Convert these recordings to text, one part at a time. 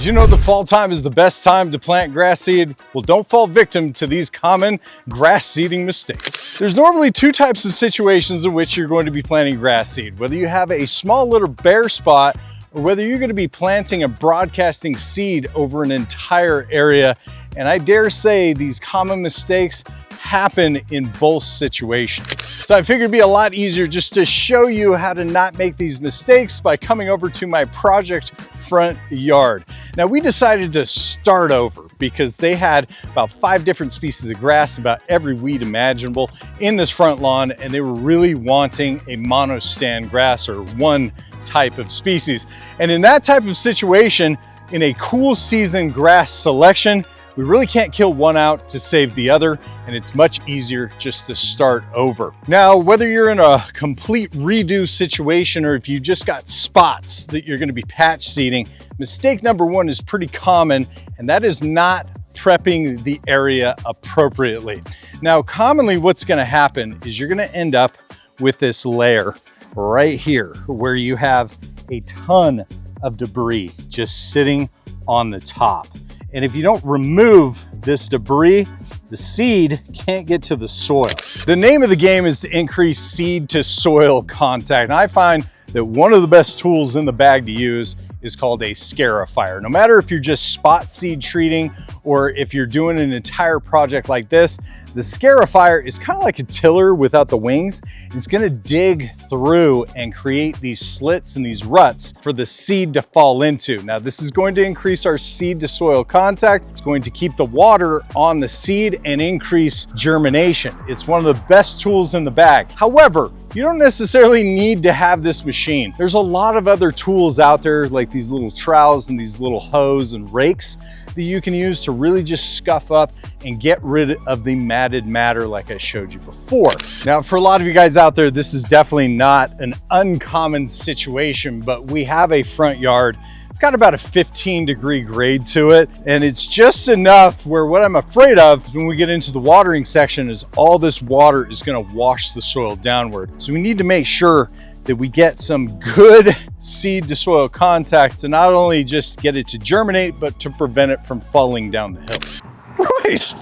Did you know the fall time is the best time to plant grass seed? Well, don't fall victim to these common grass seeding mistakes. There's normally two types of situations in which you're going to be planting grass seed, whether you have a small little bare spot or whether you're going to be planting and broadcasting seed over an entire area. And I dare say these common mistakes happen in both situations. So I figured it'd be a lot easier just to show you how to not make these mistakes by coming over to my project front yard. Now we decided to start over because they had about 5 different species of grass, about every weed imaginable in this front lawn, and they were really wanting a monostand grass or one type of species. And in that type of situation, in a cool season grass selection, we really can't kill one out to save the other, and it's much easier just to start over. Now, whether you're in a complete redo situation or if you just got spots that you're gonna be patch seeding, mistake number one is pretty common, and that is not prepping the area appropriately. Now, commonly what's gonna happen is you're gonna end up with this layer right here where you have a ton of debris just sitting on the top. And if you don't remove this debris, the seed can't get to the soil. The name of the game is to increase seed to soil contact. And I find that one of the best tools in the bag to use is called a scarifier. No matter if you're just spot seed treating or if you're doing an entire project like this, the scarifier is kind of like a tiller without the wings. It's gonna dig through and create these slits and these ruts for the seed to fall into. Now, this is going to increase our seed to soil contact. It's going to keep the water on the seed and increase germination. It's one of the best tools in the bag. However, you don't necessarily need to have this machine. There's a lot of other tools out there like these little trowels and these little hoes and rakes that you can use to really just scuff up and get rid of the matted matter like I showed you before. Now, for a lot of you guys out there, this is definitely not an uncommon situation, but we have a front yard. It's got about a 15-degree grade to it, and it's just enough where what I'm afraid of when we get into the watering section is all this water is gonna wash the soil downward. So we need to make sure that we get some good seed to soil contact to not only just get it to germinate, but to prevent it from falling down the hill. Royce,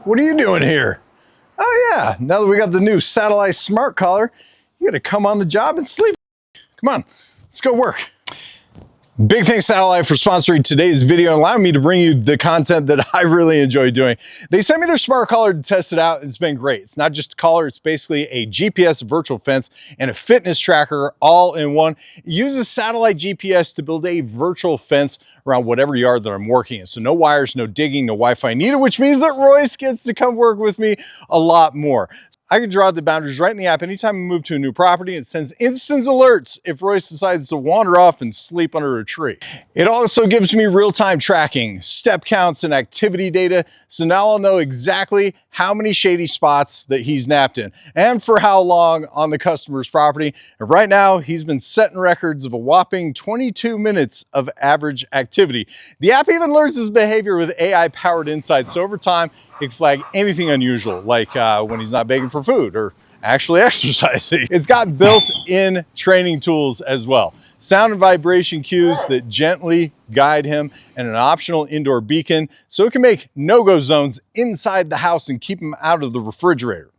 what are you doing here? Oh yeah, now that we got the new SATELLAI smart collar, you gotta come on the job and sleep. Come on, let's go work. Big thanks to SATELLAI for sponsoring today's video and allowing me to bring you the content that I really enjoy doing. They sent me their smart collar to test it out. It's been great. It's not just a collar, it's basically a GPS virtual fence and a fitness tracker all in one. It uses SATELLAI GPS to build a virtual fence around whatever yard that I'm working in. So no wires, no digging, no Wi-Fi needed, which means that Royce gets to come work with me a lot more. I can draw the boundaries right in the app anytime I move to a new property. It sends instant alerts if Royce decides to wander off and sleep under a tree. It also gives me real-time tracking, step counts, and activity data. So now I'll know exactly how many shady spots that he's napped in and for how long on the customer's property. And right now, he's been setting records of a whopping 22 minutes of average activity. The app even learns his behavior with AI-powered insights. So over time, it can flag anything unusual, like when he's not begging for food or actually exercising. It's got built-in training tools as well. Sound and vibration cues that gently guide him, and an optional indoor beacon so it can make no-go zones inside the house and keep him out of the refrigerator.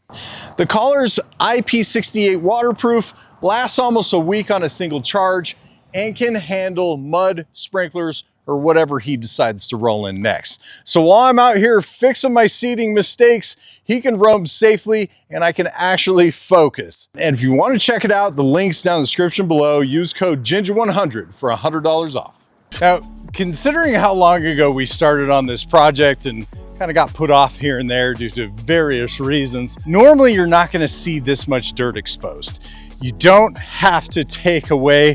The collar's IP68 waterproof, lasts almost a week on a single charge, and can handle mud, sprinklers, or whatever he decides to roll in next. So while I'm out here fixing my seeding mistakes, he can roam safely and I can actually focus. And if you want to check it out, the link's down in the description below. Use code Ginja100 for $100 off. Now, considering how long ago we started on this project and kind of got put off here and there due to various reasons, normally you're not going to see this much dirt exposed. You don't have to take away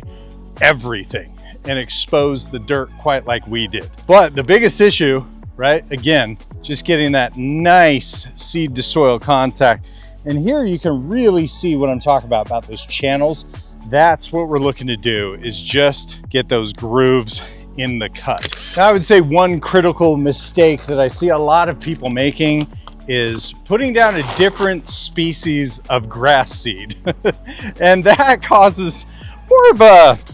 everything and expose the dirt quite like we did. But the biggest issue, right, again, just getting that nice seed to soil contact. And here you can really see what I'm talking about those channels. That's what we're looking to do, is just get those grooves in the cut. Now, I would say one critical mistake that I see a lot of people making is putting down a different species of grass seed. And that causes more of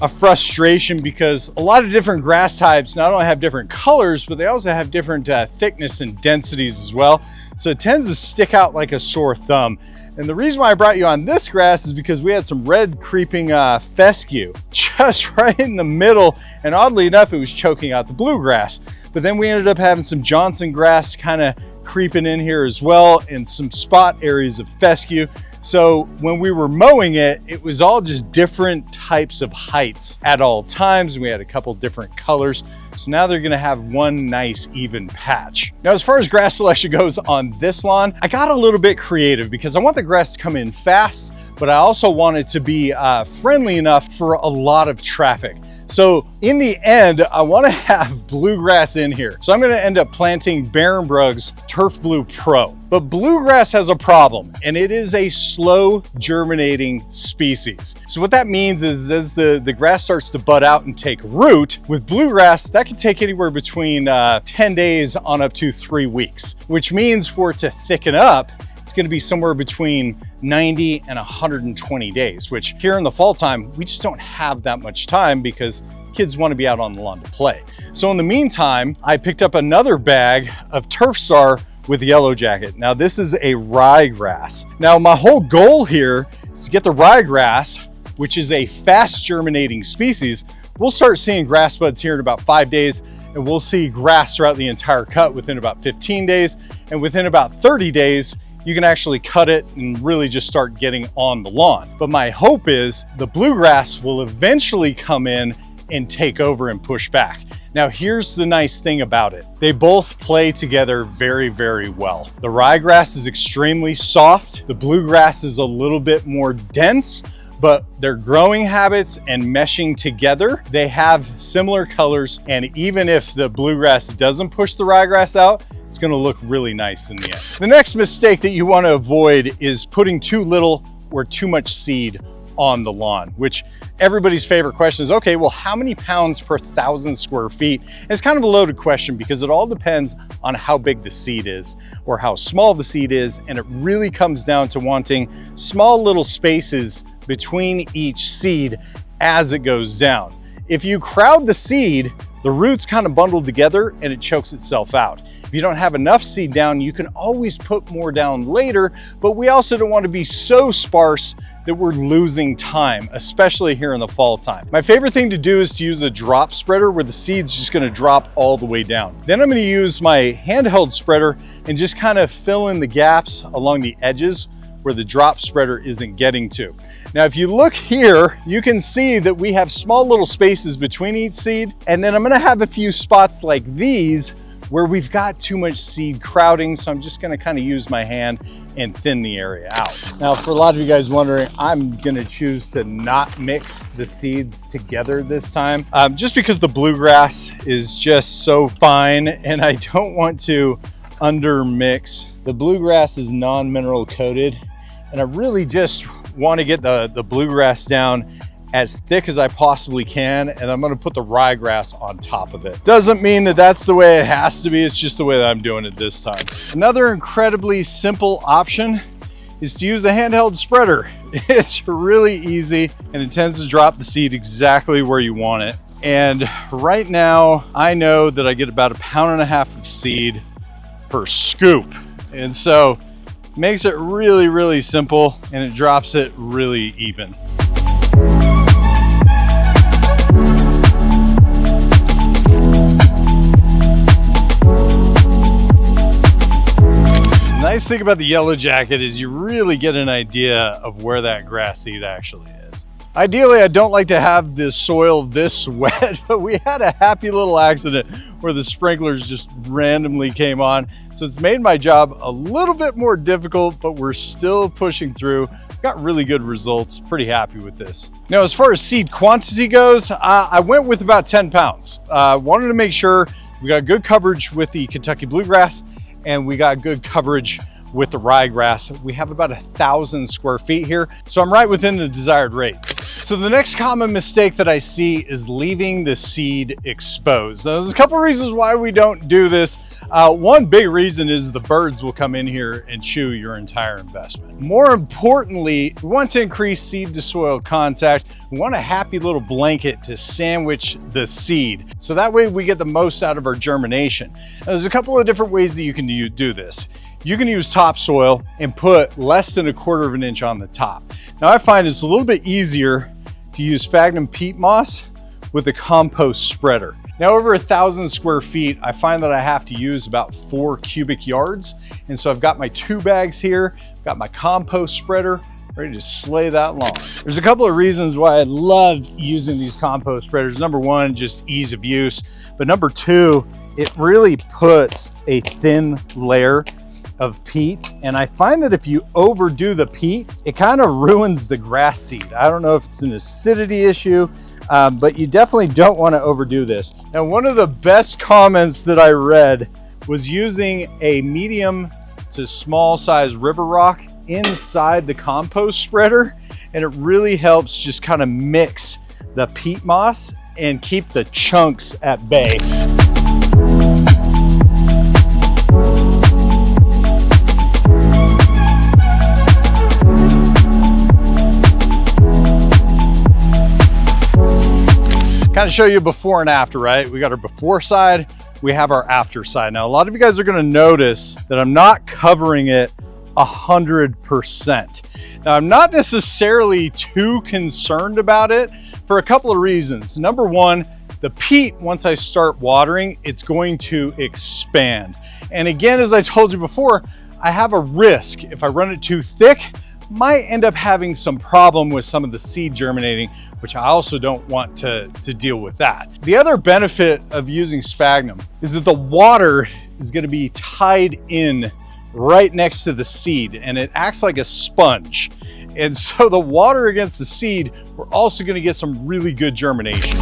a frustration because a lot of different grass types not only have different colors, but they also have different thickness and densities as well. So it tends to stick out like a sore thumb. And the reason why I brought you on this grass is because we had some red creeping fescue just right in the middle. And oddly enough, it was choking out the bluegrass. But then we ended up having some Johnson grass kind of creeping in here as well, and some spot areas of fescue. So when we were mowing it, it was all just different types of heights at all times. We had a couple different colors. So now they're gonna have one nice even patch. Now, as far as grass selection goes on this lawn, I got a little bit creative because I want the grass to come in fast, but I also want it to be friendly enough for a lot of traffic. So in the end, I want to have bluegrass in here. So I'm going to end up planting Barenbrug's Turf Blue Pro. But bluegrass has a problem, and it is a slow germinating species. So what that means is as the grass starts to bud out and take root, with bluegrass, that can take anywhere between 10 days on up to 3 weeks, which means for it to thicken up, it's going to be somewhere between 90 and 120 days, which here in the fall time, we just don't have that much time because kids want to be out on the lawn to play. So in the meantime, I picked up another bag of Turf Star with Yellow Jacket. Now this is a ryegrass. Now my whole goal here is to get the ryegrass, which is a fast germinating species. We'll start seeing grass buds here in about 5 days, and we'll see grass throughout the entire cut within about 15 days. And within about 30 days, you can actually cut it and really just start getting on the lawn. But my hope is the bluegrass will eventually come in and take over and push back. Now, here's the nice thing about it. They both play together very, very well. The ryegrass is extremely soft. The bluegrass is a little bit more dense, but their growing habits and meshing together, they have similar colors. And even if the bluegrass doesn't push the ryegrass out, it's gonna look really nice in the end. The next mistake that you wanna avoid is putting too little or too much seed on the lawn, which everybody's favorite question is, okay, well, how many pounds per 1,000 square feet? And it's kind of a loaded question because it all depends on how big the seed is or how small the seed is. And it really comes down to wanting small little spaces between each seed as it goes down. If you crowd the seed, the roots kind of bundle together and it chokes itself out. If you don't have enough seed down, you can always put more down later, but we also don't want to be so sparse that we're losing time, especially here in the fall time. My favorite thing to do is to use a drop spreader where the seed's just gonna drop all the way down. Then I'm gonna use my handheld spreader and just kind of fill in the gaps along the edges where the drop spreader isn't getting to. Now, if you look here, you can see that we have small little spaces between each seed, and then I'm gonna have a few spots like these where we've got too much seed crowding, so I'm just gonna kind of use my hand and thin the area out. Now, for a lot of you guys wondering, I'm gonna choose to not mix the seeds together this time, just because the bluegrass is just so fine, and I don't want to undermix. The bluegrass is non-mineral coated, and I really just want to get the bluegrass down as thick as I possibly can, and I'm gonna put the ryegrass on top of it. Doesn't mean that that's the way it has to be, it's just the way that I'm doing it this time. Another incredibly simple option is to use the handheld spreader. It's really easy, and it tends to drop the seed exactly where you want it. And right now, I know that I get about 1.5 pounds of seed per scoop. And so it makes it really, really simple, and it drops it really even. The nice thing about the Yellow Jacket is you really get an idea of where that grass seed actually is. Ideally, I don't like to have the soil this wet, but we had a happy little accident where the sprinklers just randomly came on. So it's made my job a little bit more difficult, but we're still pushing through. Got really good results, pretty happy with this. Now, as far as seed quantity goes, I went with about 10 pounds. Wanted to make sure we got good coverage with the Kentucky bluegrass, and we got good coverage with the ryegrass. We have about 1,000 square feet here, so I'm right within the desired rates. So the next common mistake that I see is leaving the seed exposed. Now, there's a couple of reasons why we don't do this. One big reason is the birds will come in here and chew your entire investment. More importantly, we want to increase seed to soil contact. We want a happy little blanket to sandwich the seed, so that way we get the most out of our germination. Now, there's a couple of different ways that you can do this. You can use topsoil and put less than 1/4 of an inch on the top. Now, I find it's a little bit easier to use sphagnum peat moss with a compost spreader. Now, over 1,000 square feet, I find that I have to use about 4 cubic yards. And so I've got my 2 bags here, got my compost spreader, ready to slay that lawn. There's a couple of reasons why I love using these compost spreaders. Number one, just ease of use. But number two, it really puts a thin layer of peat. And I find that if you overdo the peat, it kind of ruins the grass seed. I don't know if it's an acidity issue, but you definitely don't want to overdo this. Now, one of the best comments that I read was using a medium to small size river rock inside the compost spreader, and it really helps just kind of mix the peat moss and keep the chunks at bay. Kind of show you before and after, right? We got our before side, we have our after side. Now, a lot of you guys are gonna notice that I'm not covering it 100%. Now, I'm not necessarily too concerned about it for a couple of reasons. Number one, the peat, once I start watering, it's going to expand. And again, as I told you before, I have a risk. If I run it too thick, might end up having some problem with some of the seed germinating, which I also don't want to deal with that. The other benefit of using sphagnum is that the water is going to be tied in right next to the seed, and it acts like a sponge. And so the water against the seed, we're also going to get some really good germination.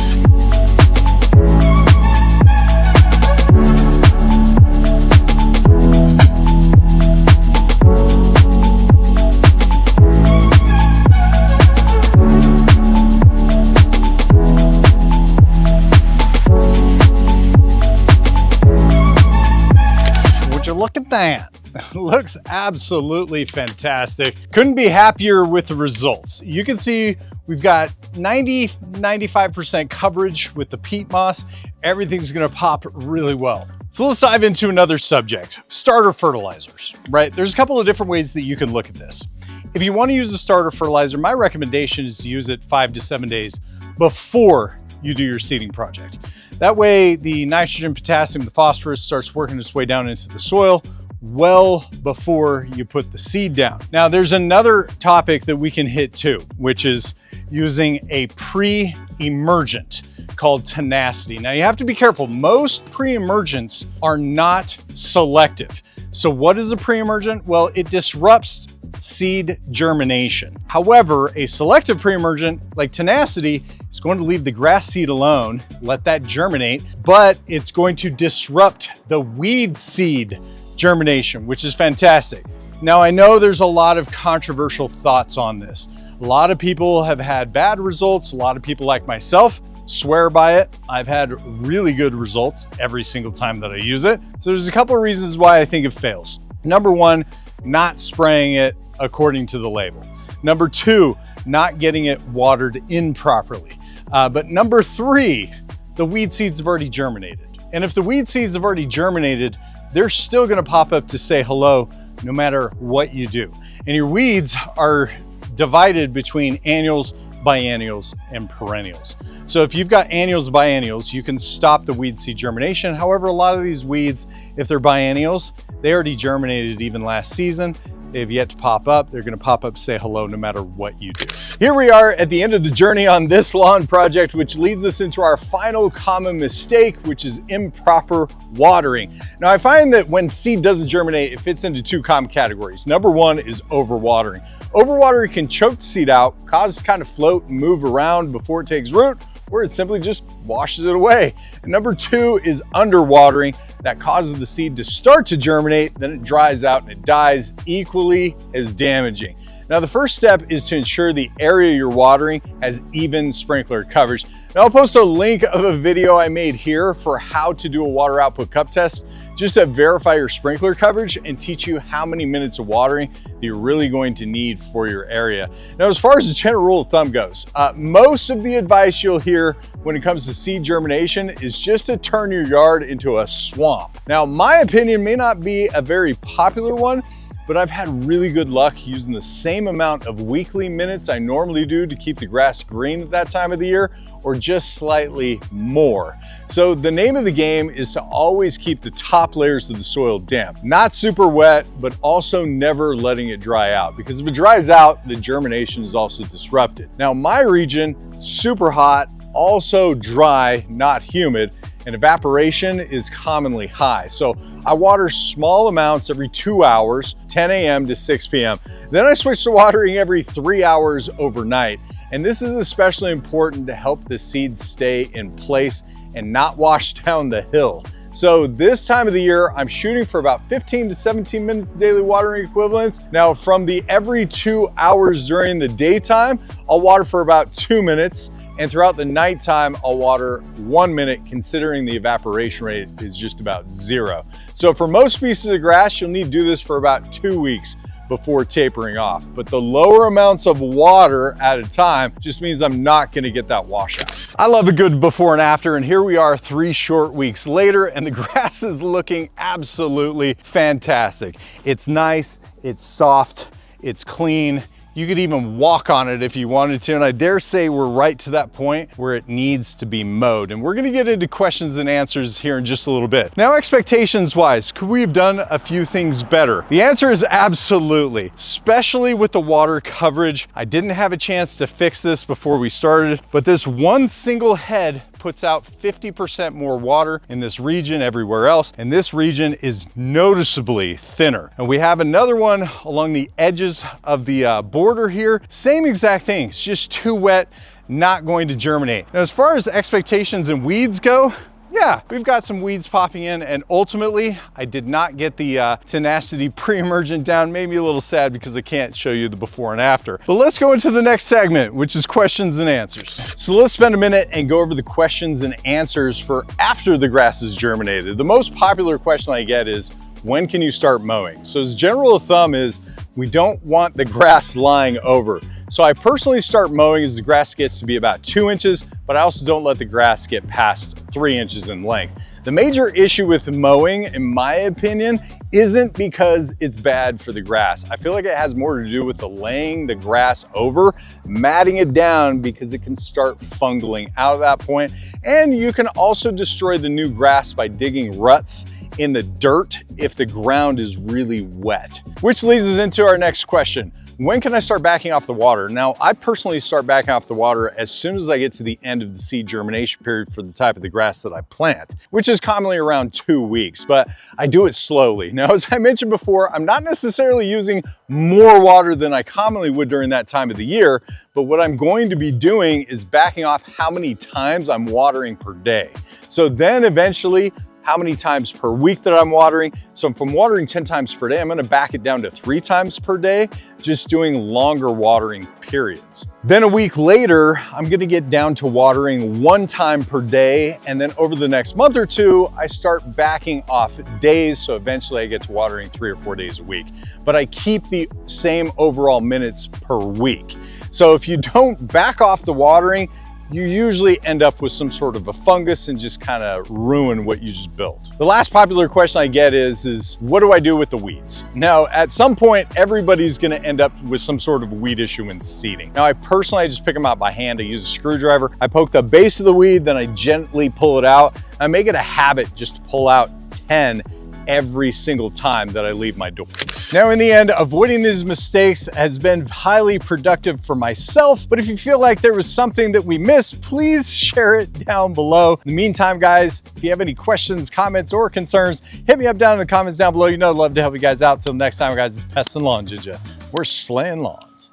Look at that. Looks absolutely fantastic. Couldn't be happier with the results. You can see we've got 95% coverage with the peat moss. Everything's gonna pop really well. So let's dive into another subject, starter fertilizers, right? There's a couple of different ways that you can look at this. If you wanna use a starter fertilizer, my recommendation is to use it 5 to 7 days before you do your seeding project. That way, the nitrogen, potassium, the phosphorus starts working its way down into the soil well before you put the seed down. Now, there's another topic that we can hit too, which is using a pre-emergent called tenacity. Now, you have to be careful. Most pre-emergents are not selective. So what is a pre-emergent? Well, it disrupts seed germination. However, a selective pre-emergent like tenacity is going to leave the grass seed alone, let that germinate, but it's going to disrupt the weed seed germination, which is fantastic. Now, I know there's a lot of controversial thoughts on this. A lot of people have had bad results. A lot of people like myself swear by it. I've had really good results every single time that I use it. So there's a couple of reasons why I think it fails. Number one, not spraying it according to the label. Number two, not getting it watered in properly. But number three, the weed seeds have already germinated. And if the weed seeds have already germinated, they're still gonna pop up to say hello no matter what you do. And your weeds are divided between annuals, biennials, and perennials. So if you've got annuals, biennials, you can stop the weed seed germination. However, a lot of these weeds, if they're biennials, they already germinated even last season. They have yet to pop up. They're gonna pop up, say hello, no matter what you do. Here we are at the end of the journey on this lawn project, which leads us into our final common mistake, which is improper watering. Now, I find that when seed doesn't germinate, it fits into 2 common categories. Number one is overwatering. Overwatering can choke the seed out, cause it to kind of float and move around before it takes root, or it simply just washes it away. And number two is underwatering. that causes the seed to start to germinate, then it dries out and it dies, equally as damaging. Now, the first step is to ensure the area you're watering has even sprinkler coverage. Now, I'll post a link of a video I made here for how to do a water output cup test, just to verify your sprinkler coverage and teach you how many minutes of watering that you're really going to need for your area. Now, as far as the general rule of thumb goes, most of the advice you'll hear when it comes to seed germination is just to turn your yard into a swamp. Now, my opinion may not be a very popular one, but I've had really good luck using the same amount of weekly minutes I normally do to keep the grass green at that time of the year, or just slightly more. So the name of the game is to always keep the top layers of the soil damp, not super wet, but also never letting it dry out, because if it dries out, the germination is also disrupted. Now, my region, super hot, also dry, not humid, and evaporation is commonly high. So I water small amounts every 2 hours, 10 a.m. to 6 p.m. Then I switch to watering every 3 hours overnight. And this is especially important to help the seeds stay in place and not wash down the hill. So this time of the year, I'm shooting for about 15 to 17 minutes daily watering equivalents. Now, from the every 2 hours during the daytime, I'll water for about 2 minutes. And throughout the nighttime, I'll water 1 minute, considering the evaporation rate is just about 0. So for most species of grass, you'll need to do this for about 2 weeks before tapering off. But the lower amounts of water at a time just means I'm not gonna get that washout. I love a good before and after, and here we are 3 short weeks later, and the grass is looking absolutely fantastic. It's nice, it's soft, it's clean. You could even walk on it if you wanted to, and I dare say we're right to that point where it needs to be mowed. And we're gonna get into questions and answers here in just a little bit. Now, expectations wise, could we have done a few things better? The answer is absolutely, especially with the water coverage. I didn't have a chance to fix this before we started, but this one single head puts out 50% more water in this region everywhere else, and this region is noticeably thinner. And we have another one along the edges of the border here. Same exact thing, it's just too wet, not going to germinate. Now, as far as expectations and weeds go, yeah, we've got some weeds popping in, and ultimately, I did not get the tenacity pre-emergent down. Made me a little sad because I can't show you the before and after. But let's go into the next segment, which is questions and answers. So let's spend a minute and go over the questions and answers for after the grass is germinated. The most popular question I get is, when can you start mowing? So as general rule of thumb is, we don't want the grass lying over. So I personally start mowing as the grass gets to be about 2 inches, but I also don't let the grass get past 3 inches in length. The major issue with mowing, in my opinion, isn't because it's bad for the grass. I feel like it has more to do with the laying the grass over, matting it down, because it can start fungling out at that point. And you can also destroy the new grass by digging ruts in the dirt if the ground is really wet. Which leads us into our next question. When can I start backing off the water? Now, I personally start backing off the water as soon as I get to the end of the seed germination period for the type of the grass that I plant, which is commonly around 2 weeks, but I do it slowly. Now, as I mentioned before, I'm not necessarily using more water than I commonly would during that time of the year, but what I'm going to be doing is backing off how many times I'm watering per day. So then eventually, how many times per week that I'm watering. So if I'm watering 10 times per day, I'm gonna back it down to 3 times per day, just doing longer watering periods. Then a week later, I'm gonna get down to watering 1 time per day. And then over the next month or 2, I start backing off days. So eventually I get to watering 3 or 4 days a week, but I keep the same overall minutes per week. So if you don't back off the watering, you usually end up with some sort of a fungus and just kind of ruin what you just built. The last popular question I get is what do I do with the weeds? Now, at some point, everybody's gonna end up with some sort of weed issue in seeding. Now, I just pick them out by hand. I use a screwdriver. I poke the base of the weed, then I gently pull it out. I make it a habit just to pull out 10 every single time that I leave my door. Now, in the end, avoiding these mistakes has been highly productive for myself, but if you feel like there was something that we missed, please share it down below. In the meantime, guys, if you have any questions, comments, or concerns, hit me up down in the comments down below. You know I'd love to help you guys out. Till next time, guys, it's Pest and Lawn Ginja. We're slaying lawns.